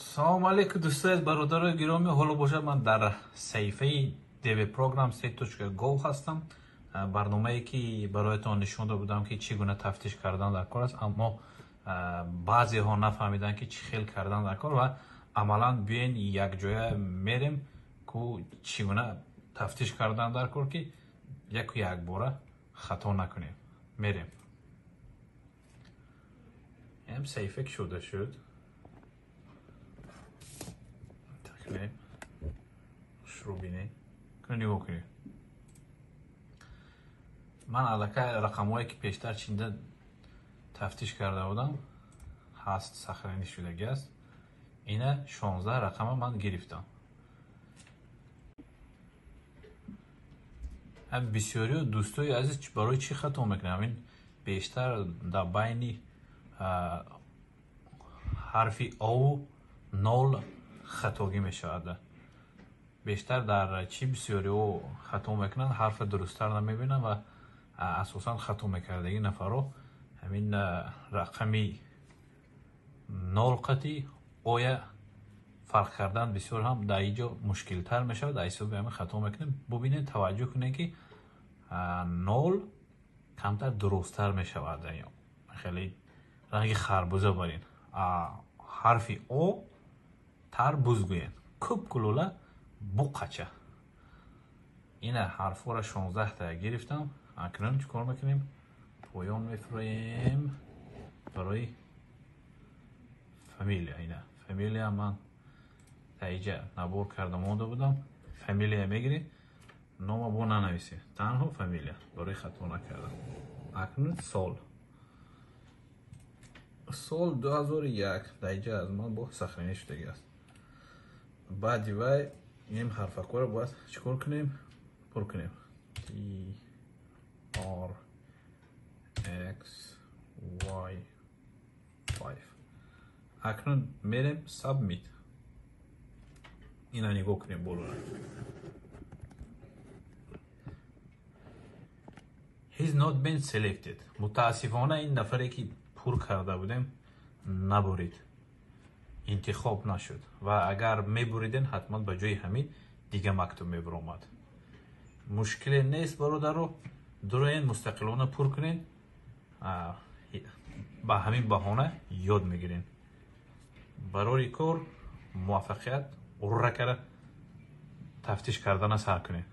салом алейкум дӯстаи бародарои гиромӣ, ҳоло бошад ман дар саҳифаи dvprogram.go ҳастам. Барномае ки бароятон нишонда будам ки чӣ гуна тафтиш кардан дар кор аст, аммо баъзеҳо нафаҳмиданд ки чӣ хел кардан дар кор ва амалан биёен якҷоя мерем ку чӣ гуна тафтиш кардан дар кор ки яку якбора хато накунем. Мерем ям саҳифа ки шуда шуд шуруъ бинед нигоҳ кунед. ман аллакай рақамҳое ки пештар чинда тафтиш карда будам ҳаст, сахранӣ шудагӣ аст. Ина 16 рақама ман гирифтам. бисёриҳо дӯстои азиз барои чӣ хато мекунам? Ин бештар дар байни ҳарфи ову нол хатогӣ мешавад. бештар дар чӣ бисёриҳо хато мекунанд, ҳарфа дурусттар намебинанд ва асосан хато мекардагӣ нафарҳо ҳамин рақами нол қатъи оя фарқ кардан бисёр ҳам дар инҷо мушкилтар мешавад. дар ҳисоби ҳамин хато мекунем. бубинед, таваҷҷӯҳ кунед ки нол камтар дурусттар мешавад. хеле ранги харбуза барин. ҳарфи о тар бузгӯед. кӯб кулула буқача. ина ҳарфҳоро 16 та гирифтам. акнун чӣ кор мекунем? поён мефурем барои фамилия. ина фамилия ман таиҷа набор карда монда будам. фамилия мегиред, нома бо нанависед, танҳо фамилия барои хато накардан. акнун сол 2001 таиҷа аз ман бо сахранӣ шудагӣ аст. баъди вай ин ҳарфакҳоро бояд чӣ кор кунем? пур кунем. TRXY5. акнун мерем submit. ина нигоҳ кунем болора. He's not been selected. мутаассифона ин нафаре ки пур карда будем набурид, интихоб нашуд ва агар мебуриден ҳатман ба ҷои ҳамин дига мактуб мебаромад. мушкиле нест бародаро, дуроен мустақилона пур кунед. ба ҳамин баҳона ёд мегирен. барори кор муваффақият урра кара тафтиш кардана сар кунед.